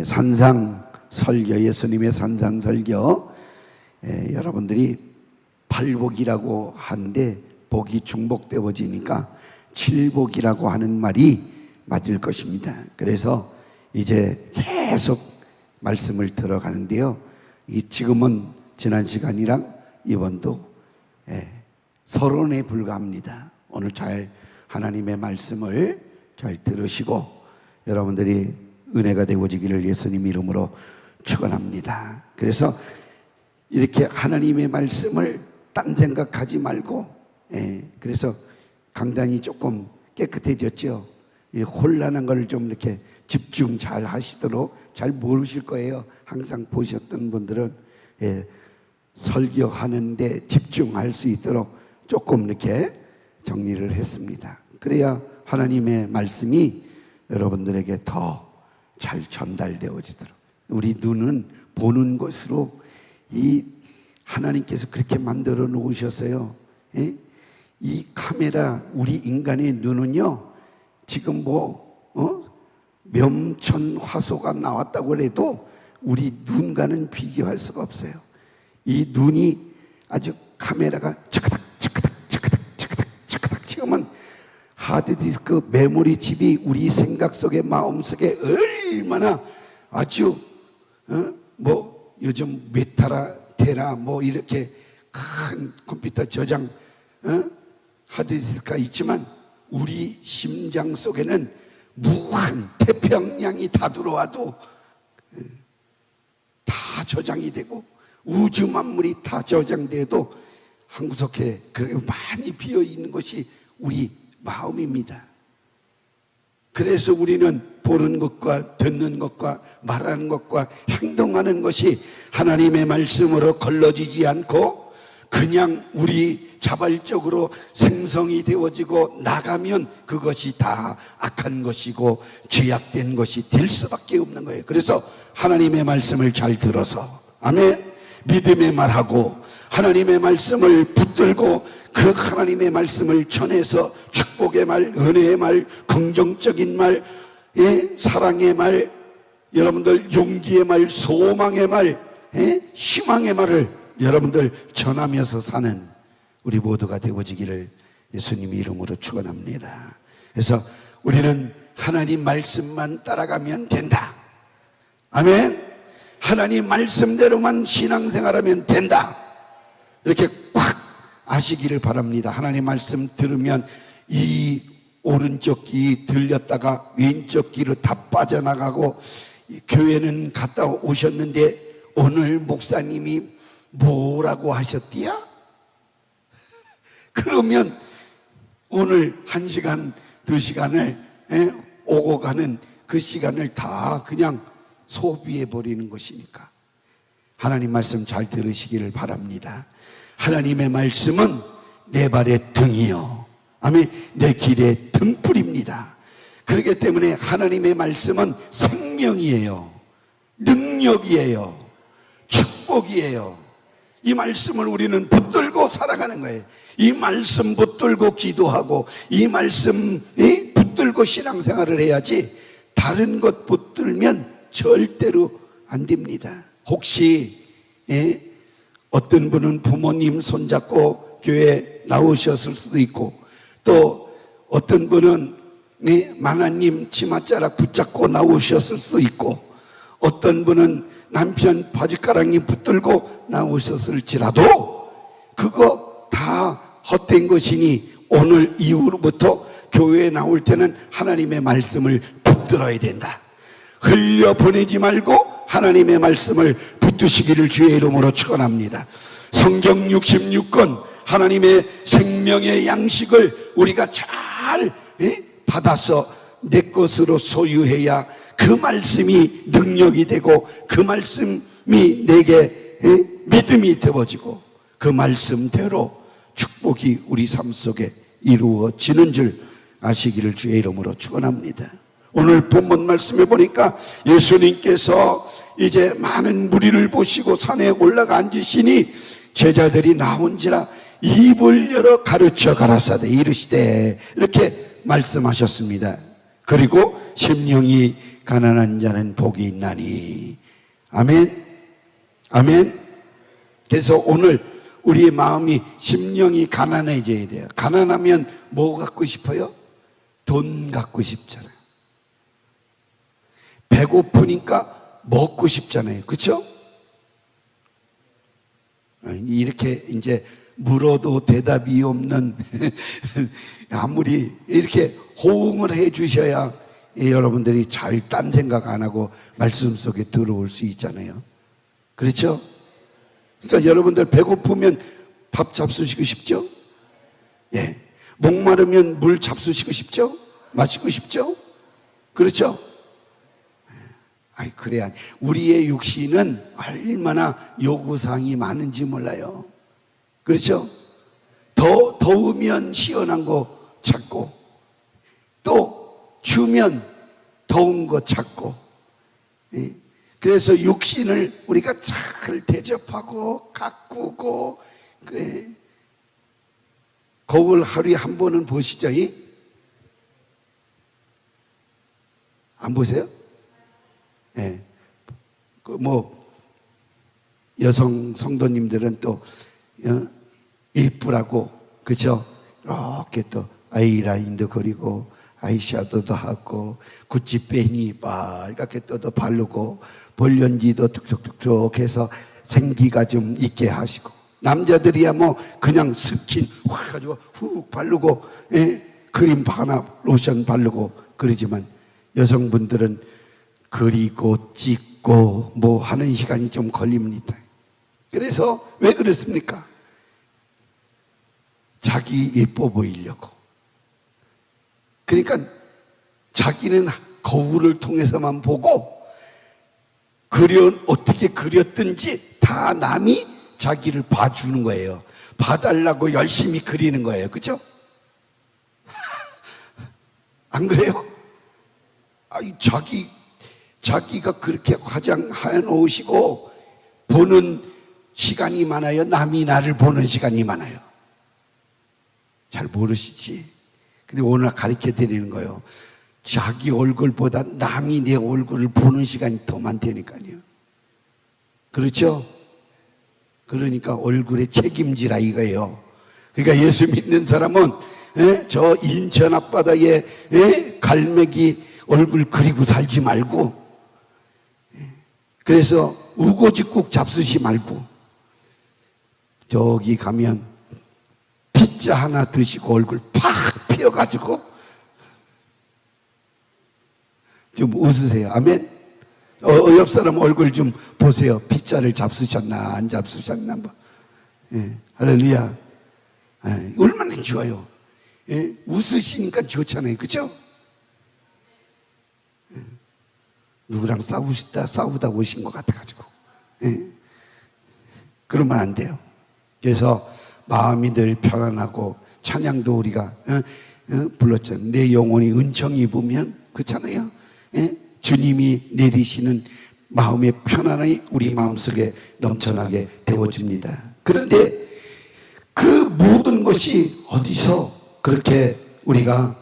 산상 설교, 예수님의 산상 설교, 여러분들이 팔복이라고 하는데 복이 중복되어지니까 칠복이라고 하는 말이 맞을 것입니다. 그래서 이제 계속 말씀을 들어가는데요, 지금은 지난 시간이랑 이번도 서론에 불과합니다. 오늘 잘 하나님의 말씀을 잘 들으시고 여러분들이 은혜가 되어지기를 예수님 이름으로 축원합니다. 그래서 이렇게 하나님의 말씀을 딴 생각하지 말고, 그래서 강단이 조금 깨끗해졌죠. 혼란한 걸 좀 이렇게 집중 잘 하시도록, 잘 모르실 거예요. 항상 보셨던 분들은 설교하는데 집중할 수 있도록 조금 이렇게 정리를 했습니다. 그래야 하나님의 말씀이 여러분들에게 더 잘 전달되어지도록. 우리 눈은 보는 것으로 이 하나님께서 그렇게 만들어 놓으셨어요. 이 카메라, 우리 인간의 눈은요, 지금 면천 화소가 나왔다고 해도 우리 눈과는 비교할 수가 없어요. 이 눈이 아주 카메라가 차카닥 지금은 하드디스크 메모리 칩이 우리 생각 속에, 마음 속에 얼마나 아주 요즘 메타라 테라 이렇게 큰 컴퓨터 저장 하드디스크가 있지만 우리 심장 속에는 무한 태평양이 다 들어와도 다 저장이 되고 우주 만물이 다 저장돼도 한 구석에 그렇게 많이 비어 있는 것이 우리 마음입니다. 그래서 우리는 보는 것과 듣는 것과 말하는 것과 행동하는 것이 하나님의 말씀으로 걸러지지 않고 그냥 우리 자발적으로 생성이 되어지고 나가면 그것이 다 악한 것이고 죄악된 것이 될 수밖에 없는 거예요. 그래서 하나님의 말씀을 잘 들어서, 아멘, 믿음의 말하고 하나님의 말씀을 붙들고 그 하나님의 말씀을 전해서 축복의 말, 은혜의 말, 긍정적인 말, 사랑의 말, 여러분들 용기의 말, 소망의 말, 희망의 말을 여러분들 전하면서 사는 우리 모두가 되어지기를 예수님 이름으로 축원합니다. 그래서 우리는 하나님 말씀만 따라가면 된다. 아멘. 하나님 말씀대로만 신앙생활하면 된다. 이렇게 꽉 아시기를 바랍니다. 하나님 말씀 들으면 이 오른쪽 귀 들렸다가 왼쪽 귀로 다 빠져나가고, 교회는 갔다 오셨는데 오늘 목사님이 뭐라고 하셨디야? 그러면 오늘 1시간, 2시간을 오고 가는 그 시간을 다 그냥 소비해 버리는 것이니까 하나님 말씀 잘 들으시기를 바랍니다. 하나님의 말씀은 내 발의 등이요, 아멘, 내 길의 등불입니다. 그렇기 때문에 하나님의 말씀은 생명이에요, 능력이에요, 축복이에요. 이 말씀을 우리는 붙들고 살아가는 거예요. 이 말씀 붙들고 기도하고 이 말씀 붙들고 신앙생활을 해야지 다른 것 붙들면 절대로 안 됩니다. 혹시 어떤 분은 부모님 손잡고 교회 나오셨을 수도 있고, 또 어떤 분은 만화님 치맛자락 붙잡고 나오셨을 수도 있고, 어떤 분은 남편 바지가랑이 붙들고 나오셨을지라도 그거 다 헛된 것이니 오늘 이후로부터 교회에 나올 때는 하나님의 말씀을 붙들어야 된다. 흘려보내지 말고 하나님의 말씀을 붙드시기를 주의 이름으로 축원합니다. 성경 66권 하나님의 생명의 양식을 우리가 잘 받아서 내 것으로 소유해야 그 말씀이 능력이 되고 그 말씀이 내게 믿음이 되어지고 그 말씀대로 축복이 우리 삶 속에 이루어지는 줄 아시기를 주의 이름으로 축원합니다. 오늘 본문 말씀에 보니까 예수님께서 이제 많은 무리를 보시고 산에 올라가 앉으시니 제자들이 나온지라 입을 열어 가르쳐 가라사대 이르시되 이렇게 말씀하셨습니다. 그리고 심령이 가난한 자는 복이 있나니. 아멘. 아멘. 그래서 오늘 우리의 마음이, 심령이 가난해져야 돼요. 가난하면 뭐 갖고 싶어요? 돈 갖고 싶잖아요. 배고프니까 먹고 싶잖아요. 그렇죠? 이렇게 이제 물어도 대답이 없는 아무리 이렇게 호응을 해 주셔야 여러분들이 잘 딴 생각 안 하고 말씀 속에 들어올 수 있잖아요. 그렇죠? 그러니까 여러분들 배고프면 밥 잡수시고 싶죠? 예. 목마르면 물 잡수시고 싶죠? 마시고 싶죠? 그렇죠? 아이, 그래야 우리의 육신은 얼마나 요구사항이 많은지 몰라요. 그렇죠? 더우면 시원한 거 찾고, 또 추우면 더운 거 찾고. 예. 그래서 육신을 우리가 잘 대접하고 가꾸고. 거울 하루에 한 번은 보시죠? 안 보세요? 예. 여성 성도님들은 또 예쁘라고, 그죠? 이렇게 또 아이라인도 그리고 아이샤도도 하고 구찌पे니 빨갛게 떠도 바르고 볼연지도 툭툭툭툭 해서 생기가 좀 있게 하시고, 남자들이야 뭐 그냥 스킨 확 가지고 훅 바르고, 크림 하나 로션 바르고 그러지만 여성분들은 그리고 찍고 뭐 하는 시간이 좀 걸립니다. 그래서 왜 그렇습니까? 자기 예뻐 보이려고. 그러니까 자기는 거울을 통해서만 보고, 어떻게 그렸든지 다 남이 자기를 봐주는 거예요. 봐달라고 열심히 그리는 거예요. 그죠? 안 그래요? 자기가 그렇게 화장해 놓으시고 보는 시간이 많아요? 남이 나를 보는 시간이 많아요? 잘 모르시지? 근데 오늘 가르쳐 드리는 거예요. 자기 얼굴보다 남이 내 얼굴을 보는 시간이 더 많다니까요. 그렇죠? 그러니까 얼굴에 책임지라 이거예요. 그러니까 예수 믿는 사람은 저 인천 앞바다에 갈매기 얼굴 그리고 살지 말고, 그래서 우거지국 잡수지 말고, 저기 가면 피자 하나 드시고 얼굴 팍 피어가지고 좀 웃으세요. 아멘. 옆 사람 얼굴 좀 보세요. 피자를 잡수셨나 안 잡수셨나. 할렐루야. 얼마나 좋아요. 웃으시니까 좋잖아요. 그렇죠? 누구랑 싸우다 오신 것 같아가지고. 그러면 안 돼요. 그래서 마음이 늘 편안하고, 찬양도 우리가 불렀잖아요. 내 영혼이 은총 입으면, 그렇잖아요. 주님이 내리시는 마음의 편안함이 우리 마음속에 넘쳐나게 되어집니다. 그런데 그 모든 것이 어디서 그렇게 우리가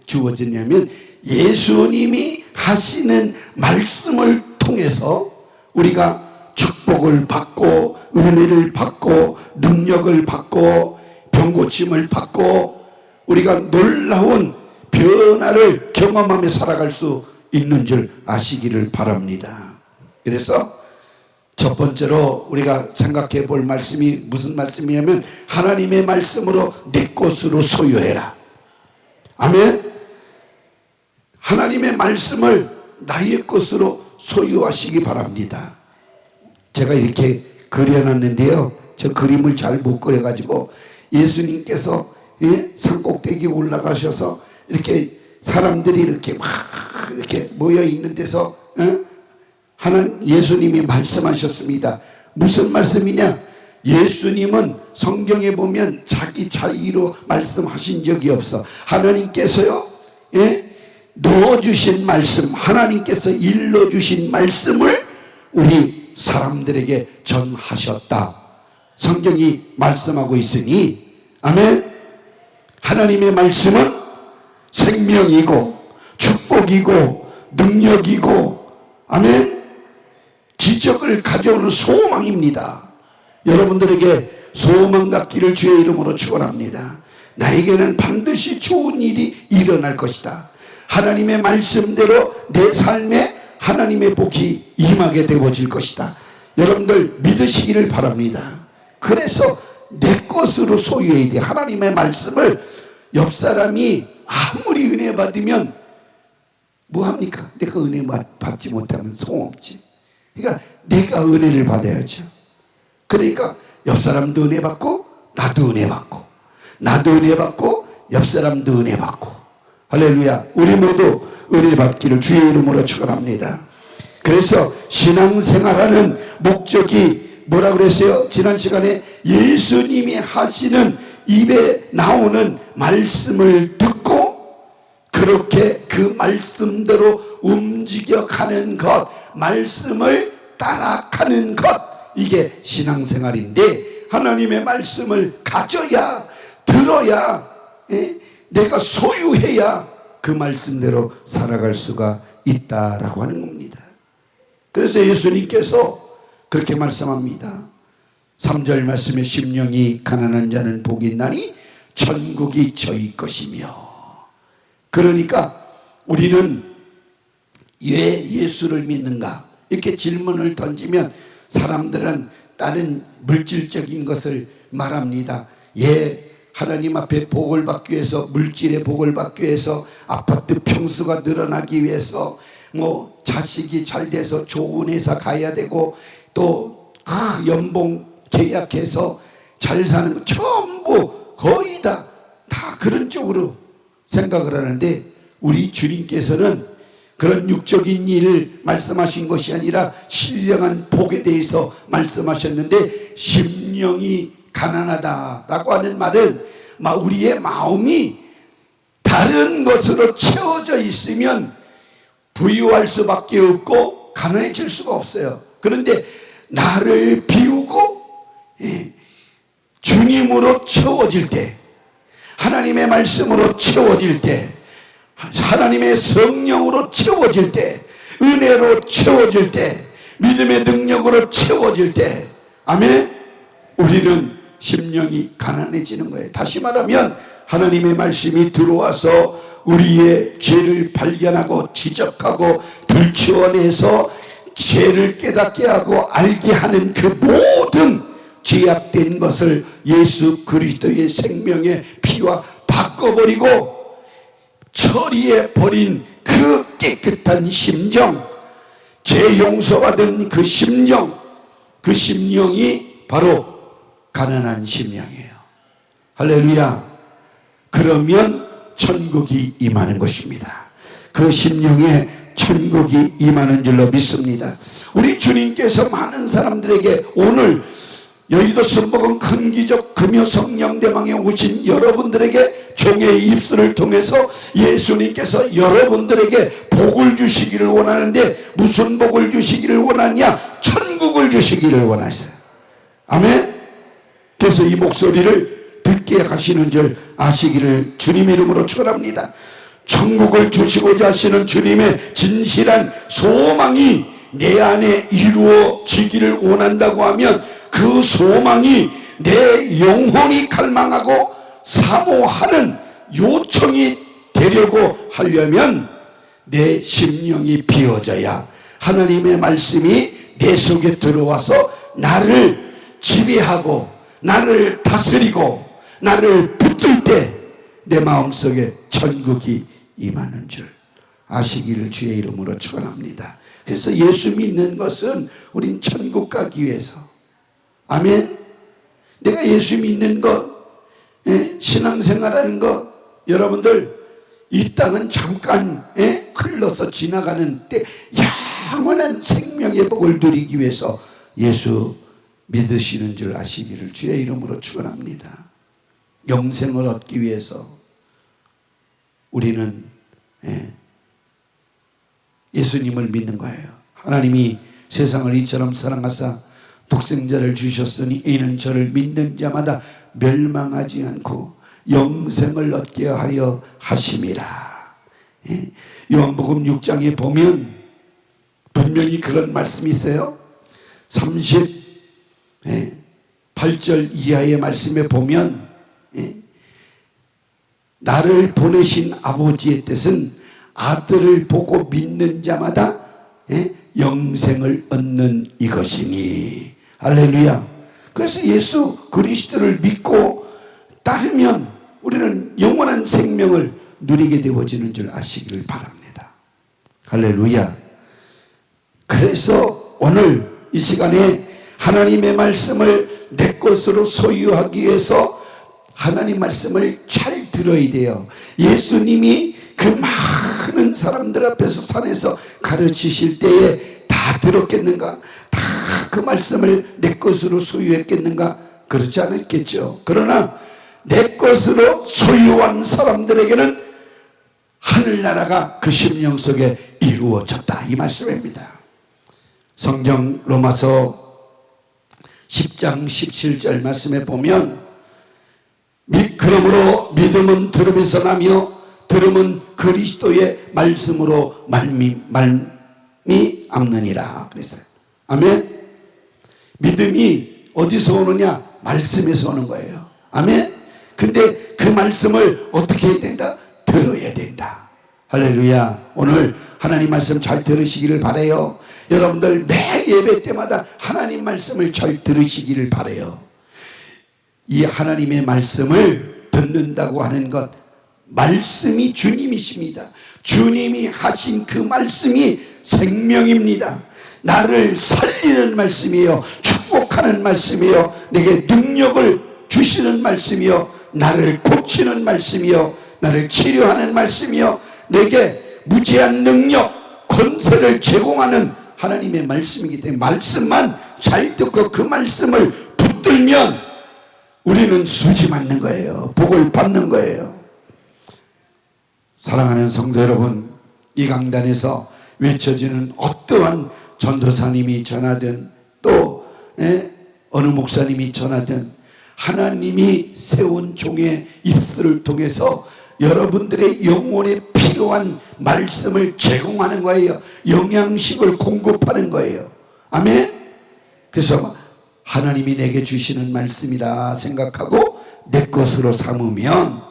주어졌냐면, 예수님이 하시는 말씀을 통해서 우리가 축복을 받고 은혜를 받고 능력을 받고 병고침을 받고 우리가 놀라운 변화를 경험하며 살아갈 수 있는 줄 아시기를 바랍니다. 그래서 첫 번째로 우리가 생각해 볼 말씀이 무슨 말씀이냐면, 하나님의 말씀으로 내 것으로 소유해라. 아멘. 하나님의 말씀을 나의 것으로 소유하시기 바랍니다. 제가 이렇게 그려놨는데요, 저 그림을 잘 못 그려가지고, 예수님께서 산꼭대기 올라가셔서 이렇게 사람들이 이렇게 막 이렇게 모여 있는 데서 하나님 예수님이 말씀하셨습니다. 무슨 말씀이냐? 예수님은 성경에 보면 자기 자의로 말씀하신 적이 없어. 하나님께서요, 넣어주신 말씀, 하나님께서 일러주신 말씀을 우리 사람들에게 전하셨다. 성경이 말씀하고 있으니, 아멘. 하나님의 말씀은 생명이고 축복이고 능력이고, 아멘, 기적을 가져오는 소망입니다. 여러분들에게 소망 갖기를 주의 이름으로 축원합니다. 나에게는 반드시 좋은 일이 일어날 것이다. 하나님의 말씀대로 내 삶에 하나님의 복이 임하게 되어질 것이다. 여러분들 믿으시기를 바랍니다. 그래서 내 것으로 소유해야 돼. 하나님의 말씀을 옆 사람이 아무리 은혜 받으면 뭐합니까? 내가 은혜 받지 못하면 소용없지. 그러니까 내가 은혜를 받아야죠. 그러니까 옆 사람도 은혜 받고 나도 은혜 받고 나도 은혜 받고 옆 사람도 은혜 받고, 할렐루야. 우리 모두 은혜 받기를 주의 이름으로 축원합니다. 그래서 신앙생활하는 목적이 뭐라고 그랬어요? 지난 시간에 예수님이 하시는 입에 나오는 말씀을 듣고 그렇게 그 말씀대로 움직여가는 것, 말씀을 따라가는 것, 이게 신앙생활인데, 하나님의 말씀을 가져야, 들어야, 내가 소유해야 그 말씀대로 살아갈 수가 있다라고 하는 겁니다. 그래서 예수님께서 그렇게 말씀합니다. 3절 말씀에 심령이 가난한 자는 복이 있나니 천국이 저희 것이며. 그러니까 우리는 왜 예수를 믿는가? 이렇게 질문을 던지면 사람들은 다른 물질적인 것을 말합니다. 하나님 앞에 복을 받기 위해서, 물질의 복을 받기 위해서, 아파트 평수가 늘어나기 위해서, 자식이 잘 돼서 좋은 회사 가야 되고, 또 연봉 계약해서 잘 사는 거, 전부 거의 다 그런 쪽으로 생각을 하는데, 우리 주님께서는 그런 육적인 일을 말씀하신 것이 아니라 신령한 복에 대해서 말씀하셨는데, 심령이 가난하다라고 하는 말은 우리의 마음이 다른 것으로 채워져 있으면 부유할 수밖에 없고 가난해질 수가 없어요. 그런데 나를 비우고 주님으로 채워질 때, 하나님의 말씀으로 채워질 때, 하나님의 성령으로 채워질 때, 은혜로 채워질 때, 믿음의 능력으로 채워질 때, 아멘, 우리는 심령이 가난해지는 거예요. 다시 말하면 하나님의 말씀이 들어와서 우리의 죄를 발견하고 지적하고 들추어내서 죄를 깨닫게 하고 알게 하는 그 모든 죄악된 것을 예수 그리스도의 생명의 피와 바꿔버리고 처리해 버린 그 깨끗한 심정, 죄 용서받은 그 심정, 그 심령이 바로 가난한 심령이에요. 할렐루야. 그러면 천국이 임하는 것입니다. 그 심령에 천국이 임하는 줄로 믿습니다. 우리 주님께서 많은 사람들에게 오늘 여의도 순복음 큰 기적 금요 성령대망에 오신 여러분들에게 종의 입술을 통해서 예수님께서 여러분들에게 복을 주시기를 원하는데, 무슨 복을 주시기를 원하냐? 천국을 주시기를 원하세요. 아멘. 그래서 이 목소리를 듣게 하시는 줄 아시기를 주님의 이름으로 축원합니다. 천국을 주시고자 하시는 주님의 진실한 소망이 내 안에 이루어지기를 원한다고 하면, 그 소망이 내 영혼이 갈망하고 사모하는 요청이 되려고 하려면 내 심령이 비워져야 하나님의 말씀이 내 속에 들어와서 나를 지배하고 나를 다스리고 나를 붙들 때 내 마음속에 천국이 임하는 줄 아시기를 주의 이름으로 축원합니다. 그래서 예수 믿는 것은 우린 천국 가기 위해서, 아멘. 내가 예수 믿는 것, 신앙생활하는 것, 여러분들 이 땅은 잠깐 흘러서 지나가는 때 영원한 생명의 복을 누리기 위해서 예수 믿으시는 줄 아시기를 주의 이름으로 축원합니다. 영생을 얻기 위해서 우리는 예수님을 믿는 거예요. 하나님이 세상을 이처럼 사랑하사 독생자를 주셨으니 이는 저를 믿는 자마다 멸망하지 않고 영생을 얻게 하려 하심이라. 요한복음 6장에 보면 분명히 그런 말씀이 있어요. 38절 이하의 말씀에 보면 나를 보내신 아버지의 뜻은 아들을 보고 믿는 자마다 영생을 얻는 이것이니. 할렐루야. 그래서 예수 그리스도를 믿고 따르면 우리는 영원한 생명을 누리게 되어지는 줄 아시기를 바랍니다. 할렐루야. 그래서 오늘 이 시간에 하나님의 말씀을 내 것으로 소유하기 위해서 하나님 말씀을 잘 들어야 돼요. 예수님이 그 많은 사람들 앞에서 산에서 가르치실 때에 다 들었겠는가? 다 그 말씀을 내 것으로 소유했겠는가? 그렇지 않았겠죠. 그러나 내 것으로 소유한 사람들에게는 하늘나라가 그 심령 속에 이루어졌다, 이 말씀입니다. 성경 로마서 10장 17절 말씀에 보면 그러므로 믿음은 들음에서 나며 들음은 그리스도의 말씀으로 말미암느니라 그랬어요. 아멘. 믿음이 어디서 오느냐? 말씀에서 오는 거예요. 아멘. 근데 그 말씀을 어떻게 해야 된다? 들어야 된다. 할렐루야. 오늘 하나님 말씀 잘 들으시기를 바라요. 여러분들 매 예배 때마다 하나님 말씀을 잘 들으시기를 바라요. 이 하나님의 말씀을 듣는다고 하는 것, 말씀이 주님이십니다. 주님이 하신 그 말씀이 생명입니다. 나를 살리는 말씀이에요. 축복하는 말씀이에요. 내게 능력을 주시는 말씀이요, 나를 고치는 말씀이요, 나를 치료하는 말씀이요, 내게 무제한 능력, 권세를 제공하는 하나님의 말씀이기 때문에 말씀만 잘 듣고 그 말씀을 붙들면 우리는 수지 맞는 거예요. 복을 받는 거예요. 사랑하는 성도 여러분, 이 강단에서 외쳐지는 어떠한 전도사님이 전하든 또 어느 목사님이 전하든 하나님이 세운 종의 입술을 통해서 여러분들의 영혼에 필요한 말씀을 제공하는 거예요. 영양식을 공급하는 거예요. 아멘. 그래서 하나님이 내게 주시는 말씀이다 생각하고 내 것으로 삼으면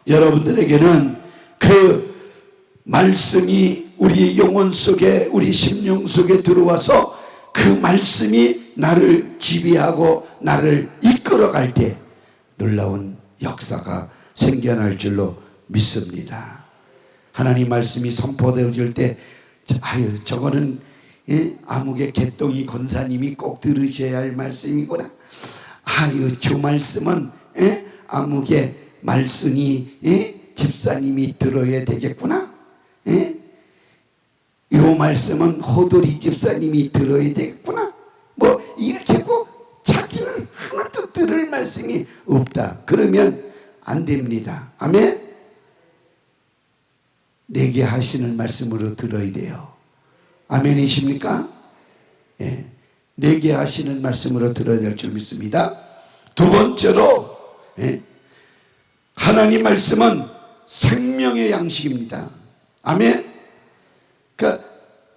여러분들에게는 그 말씀이 우리 영혼 속에, 우리 심령 속에 들어와서 그 말씀이 나를 지배하고 나를 이끌어갈 때 놀라운 역사가 생겨날 줄로 믿습니다. 하나님 말씀이 선포되어질 때 아유, 저거는 아무개 개똥이 권사님이 꼭 들으셔야 할 말씀이구나. 아유, 저 말씀은 아무개 말씀이 집사님이 들어야 되겠구나. 이 말씀은 호돌이 집사님이 들어야 되겠구나. 뭐 이렇게 하고 자기는 하나도 들을 말씀이 없다. 그러면 안 됩니다. 아멘. 내게 하시는 말씀으로 들어야 돼요. 아멘이십니까? 예. 내게 하시는 말씀으로 들어야 될 줄 믿습니다. 두 번째로 하나님 말씀은 생명의 양식입니다. 아멘. 그러니까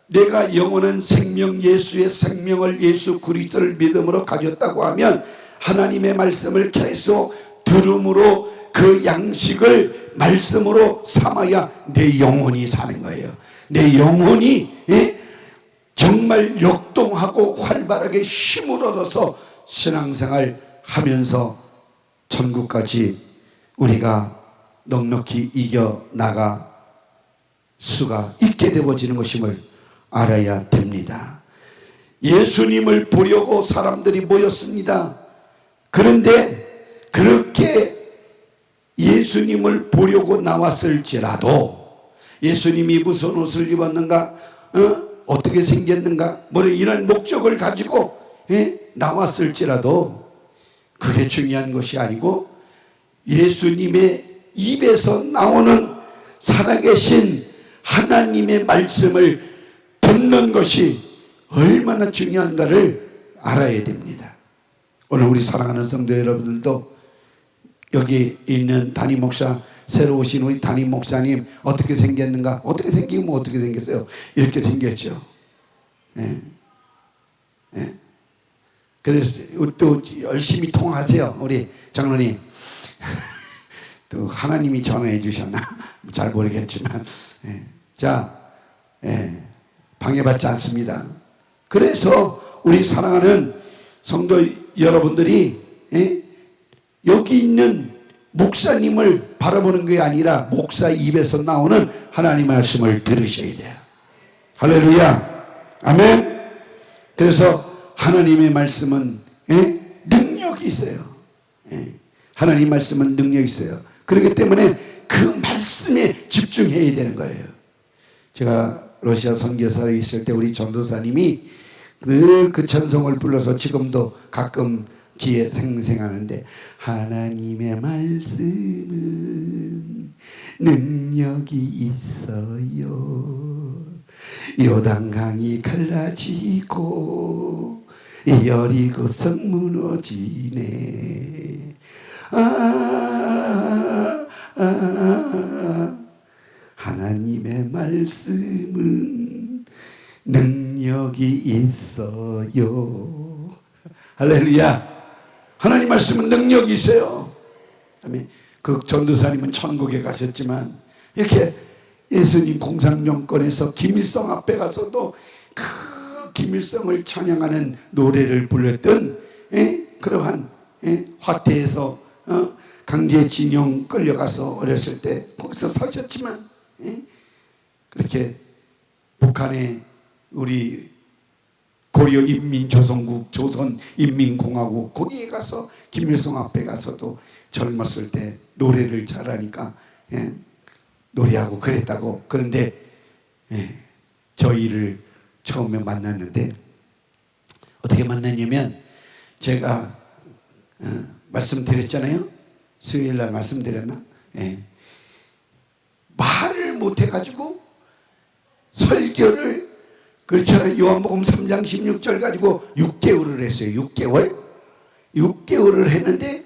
내가 영원한 생명, 예수의 생명을, 예수 그리스도를 믿음으로 가졌다고 하면 하나님의 말씀을 계속 들음으로 그 양식을 말씀으로 삼아야 내 영혼이 사는 거예요. 내 영혼이 정말 역동하고 활발하게 힘을 얻어서 신앙생활 하면서 천국까지 우리가 넉넉히 이겨나가 수가 있게 되어지는 것임을 알아야 됩니다. 예수님을 보려고 사람들이 모였습니다. 그런데 그렇게 예수님을 보려고 나왔을지라도 예수님이 무슨 옷을 입었는가, 어떻게 생겼는가, 뭐 이런 목적을 가지고 나왔을지라도 그게 중요한 것이 아니고 예수님의 입에서 나오는 살아계신 하나님의 말씀을 듣는 것이 얼마나 중요한가를 알아야 됩니다. 오늘 우리 사랑하는 성도 여러분들도 여기 있는 담임 목사 새로 오신 우리 담임 목사님 어떻게 생겼는가? 어떻게 생기면 어떻게 생겼어요? 이렇게 생겼죠. 예. 예. 그래서 또 열심히 통화하세요. 우리 장로님. 또 하나님이 전화해 주셨나? 잘 모르겠지만. 예. 자, 예. 방해받지 않습니다. 그래서 우리 사랑하는 성도 여러분들이, 예? 여기 있는 목사님을 바라보는 게 아니라 목사 입에서 나오는 하나님의 말씀을 들으셔야 돼요. 할렐루야. 아멘. 그래서 하나님의 말씀은, 예? 능력이 있어요. 예. 하나님 말씀은 능력이 있어요. 그렇기 때문에 그 말씀에 집중해야 되는 거예요. 제가 러시아 선교사에 있을 때 우리 전도사님이 늘 그 찬송을 불러서 지금도 가끔 귀에 생생하는데, 하나님의 말씀은 능력이 있어요. 요단강이 갈라지고 여리고성 무너지네. 하나님의 말씀은 능력이 있어요. 할렐루야. 하나님 말씀은 능력이 있어요. 그 전도사님은 천국에 가셨지만 이렇게 예수님 공산정권에서 김일성 앞에 가서도 그 김일성을 찬양하는 노래를 불렀던, 그러한, 화태에서 강제징용 끌려가서 어렸을 때 거기서 사셨지만, 그렇게 북한에 우리 고려인민조선국 조선인민공화국 거기에 가서 김일성 앞에 가서도 젊었을 때 노래를 잘하니까, 노래하고 그랬다고. 그런데 저희를 처음에 만났는데 어떻게 만났냐면, 제가 말씀드렸잖아요. 수요일날 말씀드렸나? 말을 못해가지고 설교를, 그렇잖아요. 요한복음 3장 16절 가지고 6개월을 했어요. 6개월을 했는데,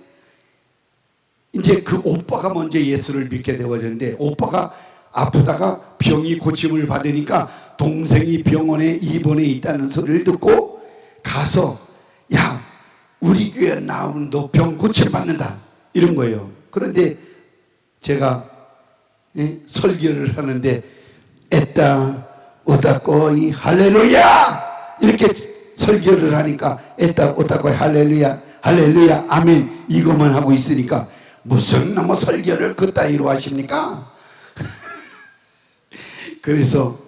이제 그 오빠가 먼저 예수를 믿게 되어졌는데, 오빠가 아프다가 병이 고침을 받으니까 동생이 병원에 입원해 있다는 소리를 듣고 가서, 야, 우리 교회 나오면 너 병 고침 받는다, 이런 거예요. 그런데 제가 설교를 하는데, 에따 오다꼬이 할렐루야, 이렇게 설교를 하니까 에따 오다꼬이 할렐루야 할렐루야 아멘 이것만 하고 있으니까 무슨 뭐 설교를 그따위로 하십니까? 그래서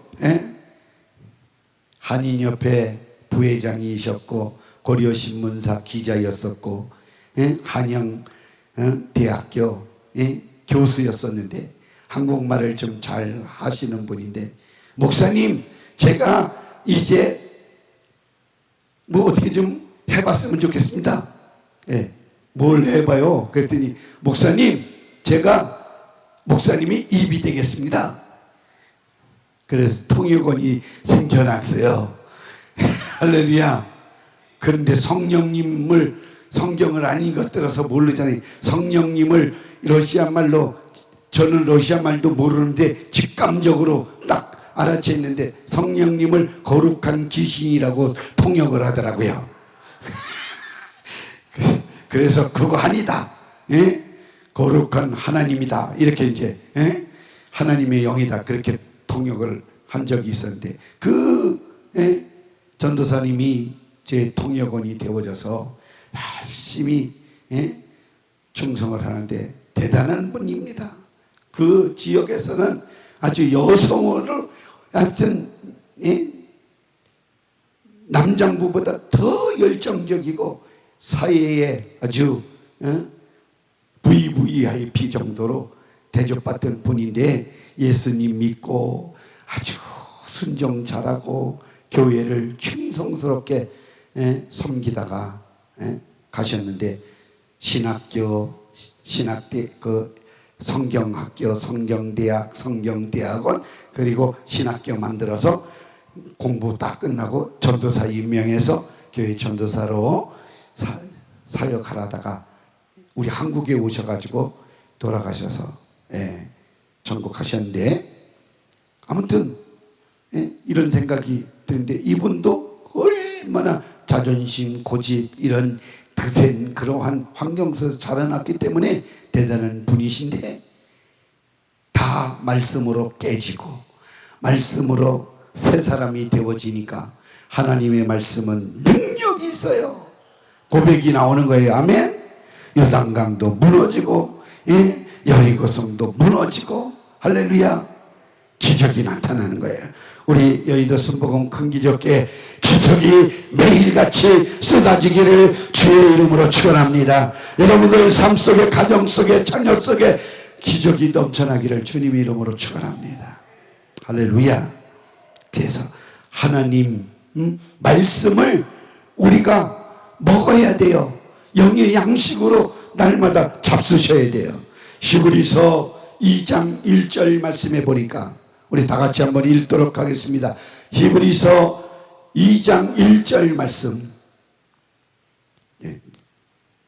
한인협회 부회장이셨고 고려신문사 기자였었고, 한영대학교 교수였었는데 한국말을 좀 잘 하시는 분인데, 목사님, 제가 이제 뭐 어떻게 좀 해봤으면 좋겠습니다. 뭘 해봐요? 그랬더니, 목사님, 제가 목사님이 입이 되겠습니다. 그래서 통역원이 생겨났어요. 할렐루야. 그런데 성령을 안 읽어들어서 모르잖아요. 성령님을 러시아 말로, 저는 러시아 말도 모르는데 직감적으로 딱 알아챘는데 성령님을 거룩한 귀신이라고 통역을 하더라고요. 그래서 그거 아니다, 거룩한 하나님이다, 이렇게 이제 하나님의 영이다, 그렇게 통역을 한 적이 있었는데, 그 전도사님이 제 통역원이 되어져서 열심히 충성을 하는데 대단한 분입니다. 그 지역에서는 아주 여성으로, 하여튼 남장부보다 더 열정적이고 사회에 아주 VVIP 정도로 대접받던 분인데, 예수님 믿고 아주 순종 잘하고 교회를 충성스럽게 섬기다가 가셨는데, 신학대, 그 성경학교, 성경대학, 성경대학원, 그리고 신학교 만들어서 공부 다 끝나고 전도사 임명해서 교회 전도사로 사역하다가 우리 한국에 오셔가지고 돌아가셔서 전곡하셨는데, 아무튼 이런 생각이 드는데, 이분도 얼마나 자존심, 고집, 이런 드센 그러한 환경에서 자라났기 때문에 대단한 분이신데, 다 말씀으로 깨지고 말씀으로 새 사람이 되어지니까 하나님의 말씀은 능력이 있어요. 고백이 나오는 거예요. 아멘. 요단강도 무너지고 여리고성도 무너지고, 할렐루야, 기적이 나타나는 거예요. 우리 여의도 순복음 큰 기적에 기적이 매일같이 쏟아지기를 주의 이름으로 축원합니다. 여러분들 삶 속에, 가정 속에, 자녀 속에 기적이 넘쳐나기를 주님의 이름으로 축원합니다. 할렐루야. 그래서 하나님 말씀을 우리가 먹어야 돼요. 영의 양식으로 날마다 잡수셔야 돼요. 히브리서 2장 1절 말씀해 보니까 우리 다 같이 한번 읽도록 하겠습니다. 히브리서 2장 1절 말씀.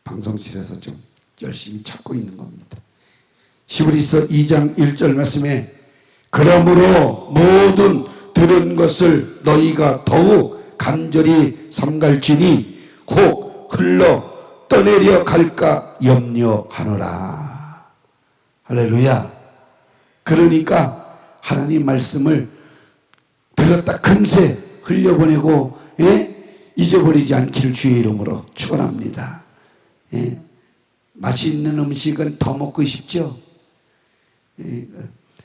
방송실에서 좀 열심히 찾고 있는 겁니다. 히브리서 2장 1절 말씀에, 그러므로 모든 들은 것을 너희가 더욱 간절히 삼갈지니 혹 흘러 떠내려 갈까 염려하노라. 할렐루야. 그러니까 하나님 말씀을 들었다 금세 흘려보내고 잊어버리지 않기를 주의 이름으로 축원합니다. 맛있는 음식은 더 먹고 싶죠.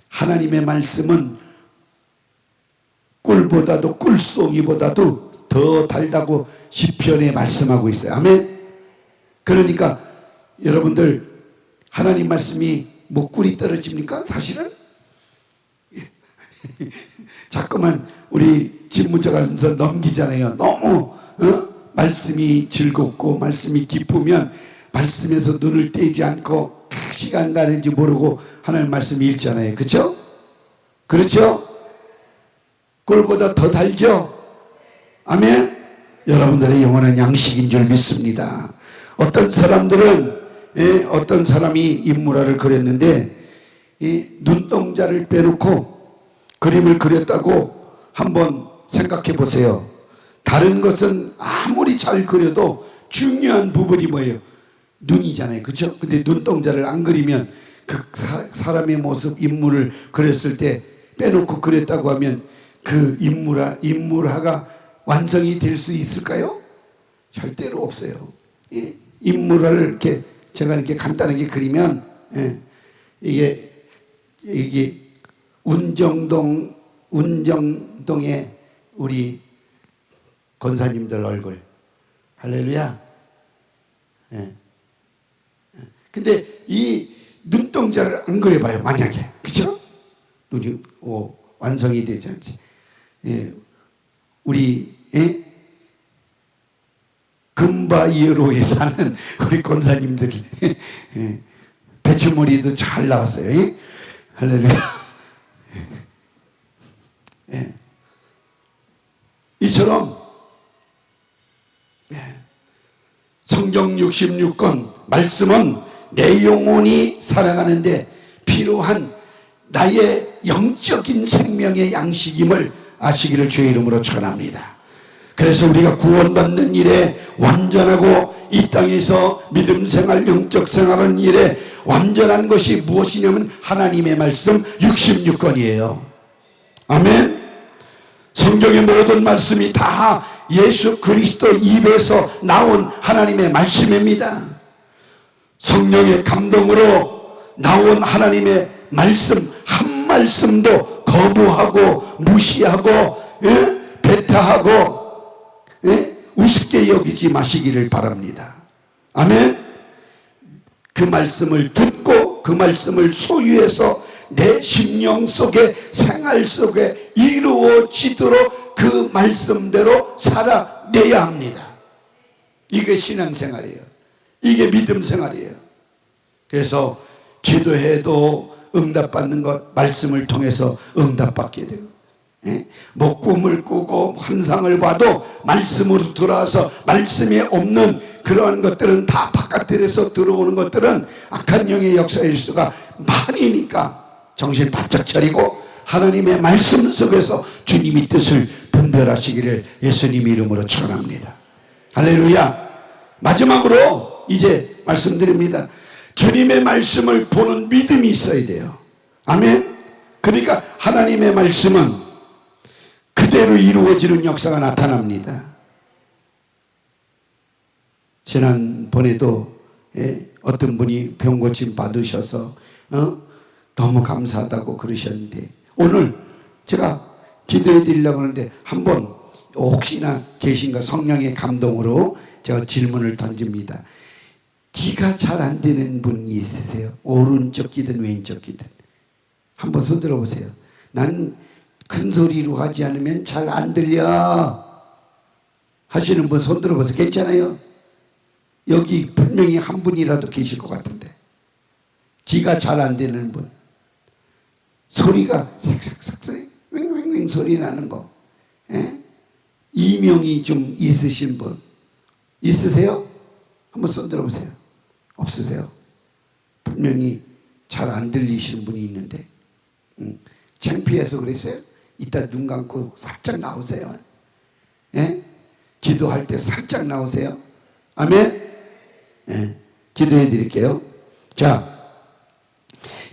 하나님의 말씀은 꿀보다도, 꿀송이보다도 더 달다고 시편에 말씀하고 있어요. 아멘. 그러니까 여러분들, 하나님 말씀이 뭐 꿀이 떨어집니까? 사실은 자꾸만 우리 집문자 가면서 넘기잖아요. 너무 말씀이 즐겁고 말씀이 기쁘면 말씀에서 눈을 떼지 않고 시간 가는지 모르고 하나님 말씀 읽잖아요. 그렇죠? 그렇죠? 꿀보다 더 달죠? 아멘. 여러분들의 영원한 양식인 줄 믿습니다. 어떤 사람들은 어떤 사람이 인물화를 그렸는데 눈동자를 빼놓고 그림을 그렸다고 한번 생각해 보세요. 다른 것은 아무리 잘 그려도 중요한 부분이 뭐예요? 눈이잖아요. 그렇죠? 근데 눈동자를 안 그리면 그 사람의 모습, 인물을 그렸을 때 빼놓고 그렸다고 하면 그 인물화가 완성이 될 수 있을까요? 절대로 없어요. 인물화를 이렇게 제가 이렇게 간단하게 그리면 이게 운정동의 우리 권사님들 얼굴. 할렐루야. 근데 이 눈동자를 안 그려봐요, 만약에. 그쵸? 눈이 완성이 되지 않지. 우리 금바이어로에 사는 우리 권사님들이 배추머리도 잘 나왔어요. 할렐루야. 이처럼 성경 66권 말씀은 내 영혼이 살아가는데 필요한 나의 영적인 생명의 양식임을 아시기를 주의 이름으로 축원합니다. 그래서 우리가 구원받는 일에 완전하고 이 땅에서 믿음 생활, 영적 생활하는 일에 완전한 것이 무엇이냐면 하나님의 말씀 66권이에요. 아멘. 성경의 모든 말씀이 다 예수 그리스도 입에서 나온 하나님의 말씀입니다. 성령의 감동으로 나온 하나님의 말씀 한 말씀도 거부하고 무시하고 배타하고 우습게 여기지 마시기를 바랍니다. 아멘. 그 말씀을 듣고 그 말씀을 소유해서 내 심령 속에, 생활 속에 이루어지도록 그 말씀대로 살아내야 합니다. 이게 신앙생활이에요. 이게 믿음생활이에요. 그래서 기도해도 응답받는 것, 말씀을 통해서 응답받게 돼요. 뭐 꿈을 꾸고 환상을 봐도 말씀으로 들어와서 말씀이 없는 그러한 것들은 다 바깥에서 들어오는 것들은 악한 영의 역사일 수가 많으니까 정신 바짝 차리고 하나님의 말씀 속에서 주님의 뜻을 분별하시기를 예수님 이름으로 축원합니다. 할렐루야. 마지막으로 이제 말씀드립니다. 주님의 말씀을 보는 믿음이 있어야 돼요. 아멘. 그러니까 하나님의 말씀은 그대로 이루어지는 역사가 나타납니다. 지난번에도 어떤 분이 병고침 받으셔서 너무 감사하다고 그러셨는데, 오늘 제가 기도해 드리려고 하는데 한번 혹시나 계신가 성령의 감동으로 제가 질문을 던집니다. 귀가 잘 안 되는 분이 있으세요? 오른쪽 귀든 왼쪽 귀든 한번 손 들어보세요. 난 큰 소리로 하지 않으면 잘 안 들려 하시는 분 손 들어보세요. 괜찮아요? 여기 분명히 한 분이라도 계실 것 같은데, 귀가 잘 안 되는 분, 소리가 삭삭삭삭 윙윙윙 소리 나는 거, 이명이 좀 있으신 분 있으세요? 한번 손 들어보세요. 없으세요? 분명히 잘 안 들리시는 분이 있는데, 창피해서 그랬어요? 이따 눈 감고 살짝 나오세요. 기도할 때 살짝 나오세요. 아멘. 기도해 드릴게요. 자,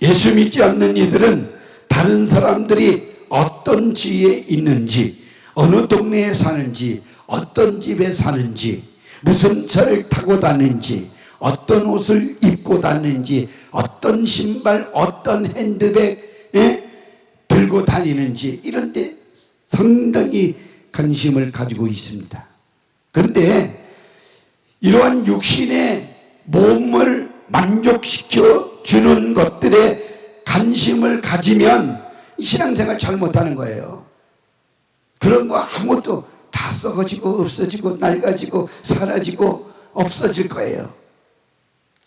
예수 믿지 않는 이들은 다른 사람들이 어떤 지에 있는지, 어느 동네에 사는지, 어떤 집에 사는지, 무슨 차를 타고 다니는지, 어떤 옷을 입고 다니는지, 어떤 신발, 어떤 핸드백 들고 다니는지, 이런 데 상당히 관심을 가지고 있습니다. 그런데 이러한 육신의 몸을 만족시켜 주는 것들에 관심을 가지면 신앙생활 잘못하는 거예요. 그런 거 아무것도 다 썩어지고 없어지고 낡아지고 사라지고 없어질 거예요.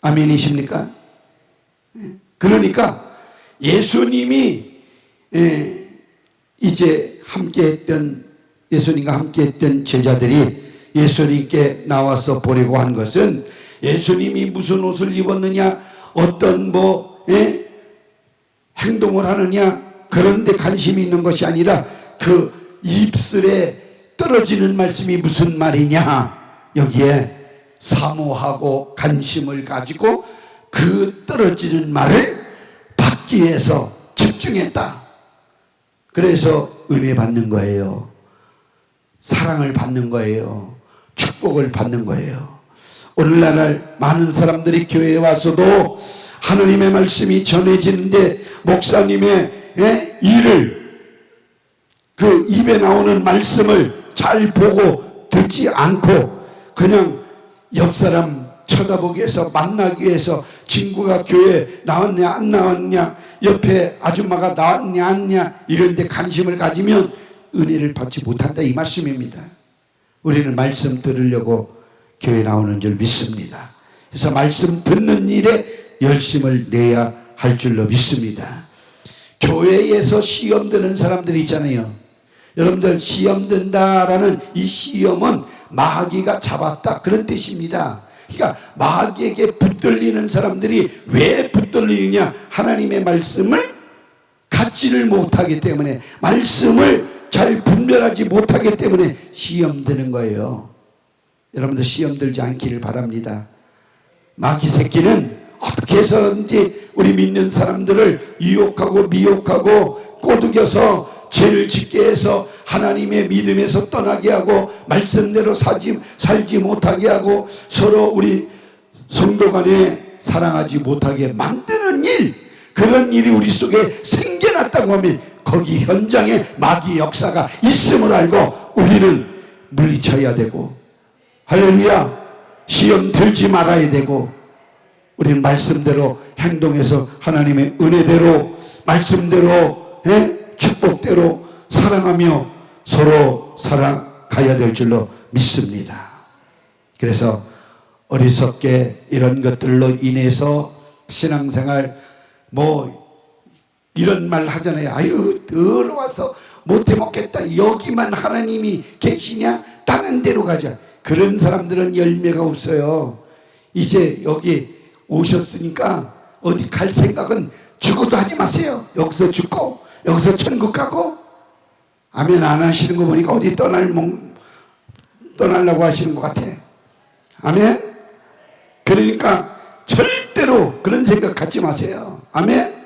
아멘이십니까? 그러니까 예수님이 이제 예수님과 함께 했던 제자들이 예수님께 나와서 보려고 한 것은, 예수님이 무슨 옷을 입었느냐, 어떤 행동을 하느냐, 그런 데 관심이 있는 것이 아니라 그 입술에 떨어지는 말씀이 무슨 말이냐, 여기에 사모하고 관심을 가지고 그 떨어지는 말을 받기 위해서 집중했다. 그래서 은혜 받는 거예요. 사랑을 받는 거예요. 축복을 받는 거예요. 오늘날 많은 사람들이 교회에 와서도 하나님의 말씀이 전해지는데, 목사님의 일을, 그 입에 나오는 말씀을 잘 보고 듣지 않고 그냥 옆 사람 쳐다보기 위해서, 만나기 위해서, 친구가 교회 나왔냐 안 나왔냐, 옆에 아줌마가 나왔냐 안 나왔냐, 이런 데 관심을 가지면 은혜를 받지 못한다, 이 말씀입니다. 우리는 말씀 들으려고 교회 나오는 줄 믿습니다. 그래서 말씀 듣는 일에 열심을 내야 할 줄로 믿습니다. 교회에서 시험 드는 사람들이 있잖아요. 여러분들, 시험 든다라는 이 시험은 마귀가 잡았다, 그런 뜻입니다. 그러니까 마귀에게 붙들리는 사람들이 왜 붙들리느냐, 하나님의 말씀을 갖지를 못하기 때문에, 말씀을 잘 분별하지 못하기 때문에 시험 드는 거예요. 여러분들 시험 들지 않기를 바랍니다. 마귀 새끼는 어떻게 해서든지 우리 믿는 사람들을 유혹하고 미혹하고 꼬드겨서 죄를 짓게 해서 하나님의 믿음에서 떠나게 하고 말씀대로 살지 못하게 하고 서로 우리 성도 간에 사랑하지 못하게 만드는 일, 그런 일이 우리 속에 생겨났다고 하면 거기 현장에 마귀 역사가 있음을 알고 우리는 물리쳐야 되고, 할렐루야, 시험 들지 말아야 되고, 우리는 말씀대로 행동해서 하나님의 은혜대로, 말씀대로, 축복대로 사랑하며 서로 살아가야 될 줄로 믿습니다. 그래서 어리석게 이런 것들로 인해서 신앙생활 이런 말 하잖아요. 아유, 더러워서 못해 먹겠다, 여기만 하나님이 계시냐, 다른 데로 가자. 그런 사람들은 열매가 없어요. 이제 여기 오셨으니까 어디 갈 생각은 죽어도 하지 마세요. 여기서 죽고 여기서 천국 가고. 아멘 안 하시는 거 보니까 어디 떠나려고 하시는 것 같아. 아멘. 그러니까 절대로 그런 생각 갖지 마세요. 아멘.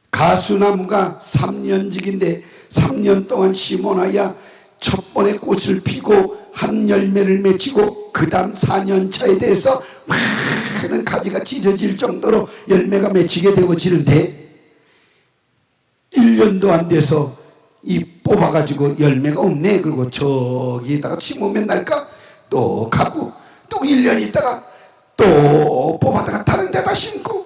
가수나무가 3년직인데 3년 동안 심어놔야 첫 번에 꽃을 피고 한 열매를 맺히고 그 다음 4년 차에 대해서 많은 가지가 찢어질 정도로 열매가 맺히게 되어지는데 1년도 안 돼서 이 뽑아가지고 열매가 없네. 그리고 저기다가 심으면 날까? 또 가고 또 1년 있다가 또 뽑아다가 다른 데다 심고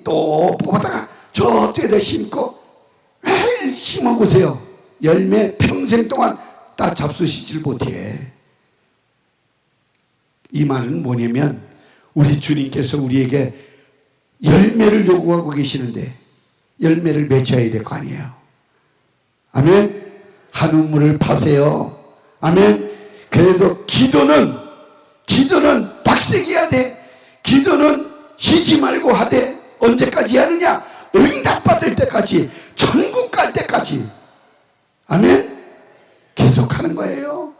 또 뽑아다가 저쪽에다 심고 매일 심어보세요. 열매 평생 동안 다 잡수시질 못해. 이 말은 뭐냐면 우리 주님께서 우리에게 열매를 요구하고 계시는데 열매를 맺어야 될 거 아니에요. 아멘. 한 우물을 파세요. 아멘. 그래도 기도는 빡세게 해야 돼. 기도는 쉬지 말고 하되 언제까지 하느냐? 응답받을 때까지, 천국 갈 때까지. 아멘. 계속 하는 거예요.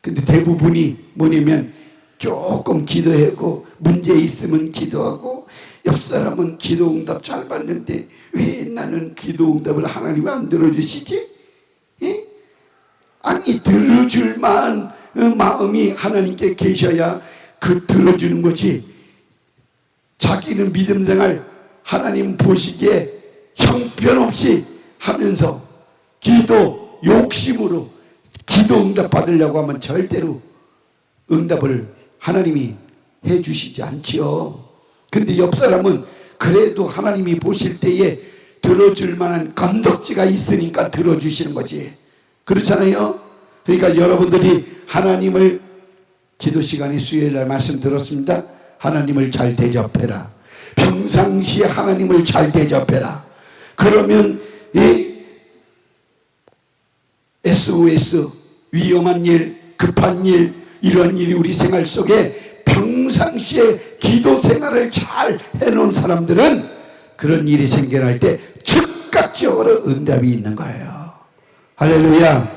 근데 대부분이 뭐냐면 조금 기도하고 문제 있으면 기도하고 옆 사람은 기도 응답 잘 받는데 왜 나는 기도 응답을 하나님 안 들어주시지? 아니 들어줄 마음이 하나님께 계셔야 그 들어주는 거지. 자기는 믿음 생활 하나님 보시기에 형편없이 하면서 기도 욕심으로 기도 응답 받으려고 하면 절대로 응답을 하나님이 해주시지 않지요. 근데 옆 사람은 그래도 하나님이 보실 때에 들어줄 만한 건덕지가 있으니까 들어주시는 거지. 그렇잖아요. 그러니까 여러분들이 하나님을 기도 시간에 수요일날 말씀 들었습니다. 하나님을 잘 대접해라. 평상시에 하나님을 잘 대접해라. 그러면 이 SOS 위험한 일, 급한 일, 이런 일이 우리 생활 속에 평상시에 기도 생활을 잘 해놓은 사람들은 그런 일이 생겨날 때 즉각적으로 응답이 있는 거예요. 할렐루야.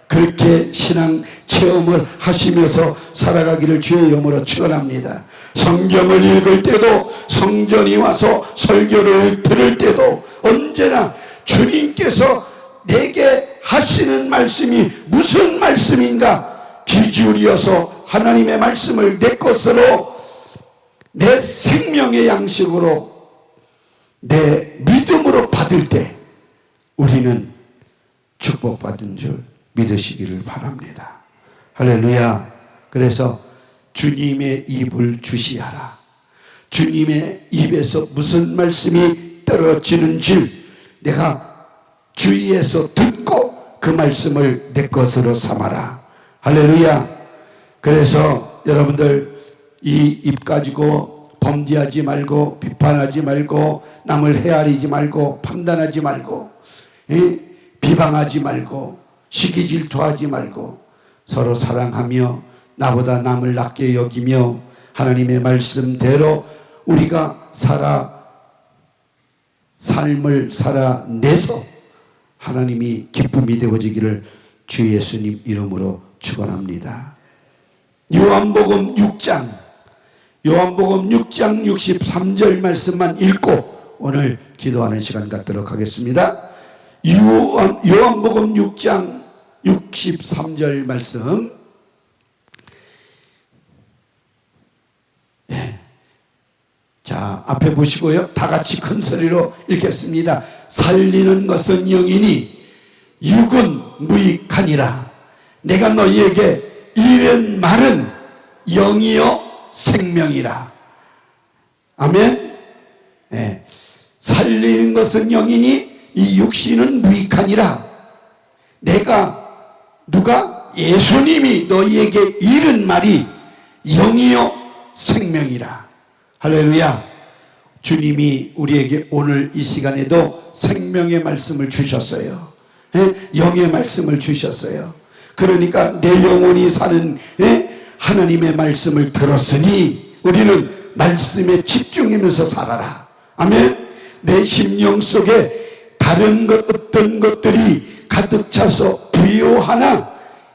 그렇게 신앙 체험을 하시면서 살아가기를 주의 이름으로 축원합니다. 성경을 읽을 때도 성전이 와서 설교를 들을 때도 언제나 주님께서 내게 하시는 말씀이 무슨 말씀인가 귀 기울여서 하나님의 말씀을 내 것으로 내 생명의 양식으로 내 믿음으로 받을 때 우리는 축복받은 줄 믿으시기를 바랍니다. 할렐루야. 그래서 주님의 입을 주시하라. 주님의 입에서 무슨 말씀이 떨어지는지 내가 주위에서 듣고 그 말씀을 내 것으로 삼아라. 할렐루야. 그래서 여러분들 이 입 가지고 범죄하지 말고 비판하지 말고 남을 헤아리지 말고 판단하지 말고 비방하지 말고 시기 질투하지 말고 서로 사랑하며 나보다 남을 낮게 여기며 하나님의 말씀대로 우리가 삶을 살아내서 하나님이 기쁨이 되어지기를 주 예수님 이름으로 축원합니다. 요한복음 6장 63절 말씀만 읽고 오늘 기도하는 시간 갖도록 하겠습니다. 요한복음 6장 63절 말씀. 자, 앞에 보시고요. 다 같이 큰 소리로 읽겠습니다. 살리는 것은 영이니 육은 무익하니라. 내가 너희에게 이른 말은 영이요 생명이라. 아멘. 네. 살리는 것은 영이니 이 육신은 무익하니라. 누가? 예수님이 너희에게 이른 말이 영이요 생명이라. 할렐루야. 주님이 우리에게 오늘 이 시간에도 생명의 말씀을 주셨어요. 영의 말씀을 주셨어요. 그러니까 내 영혼이 사는 하나님의 말씀을 들었으니 우리는 말씀에 집중하면서 살아라. 아멘. 내 심령 속에 다른 어떤 것들이 가득 차서 부요하나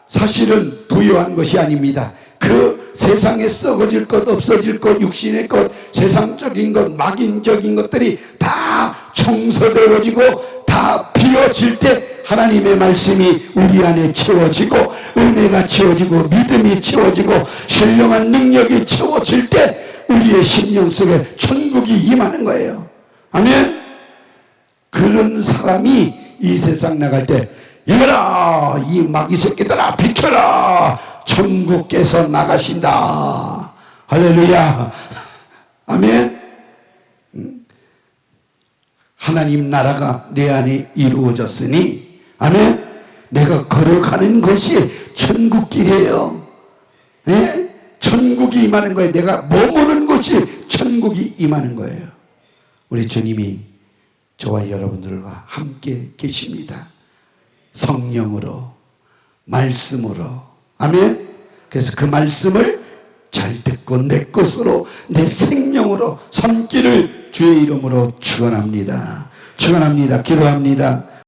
사실은 부요한 것이 아닙니다. 그 세상에 썩어질 것, 없어질 것, 육신의 것, 세상적인 것, 막인적인 것들이 다 청소되어지고 다 비워질 때 하나님의 말씀이 우리 안에 채워지고 은혜가 채워지고 믿음이 채워지고 신령한 능력이 채워질 때 우리의 심령 속에 천국이 임하는 거예요. 아멘. 그런 사람이 이 세상 나갈 때 이거라 이 마귀 새끼들아 비켜라 천국께서 나가신다. 할렐루야. 아멘. 하나님 나라가 내 안에 이루어졌으니 아멘. 내가 걸어가는 것이 천국길이에요. 예? 천국이 임하는 거예요. 내가 머무는 곳이 천국이 임하는 거예요. 우리 주님이 저와 여러분들과 함께 계십니다. 성령으로, 말씀으로. 아멘. 그래서 그 말씀을 잘 듣고 내 것으로, 내 생명으로 삼기를 주의 이름으로 축원합니다. 축원합니다. 기도합니다.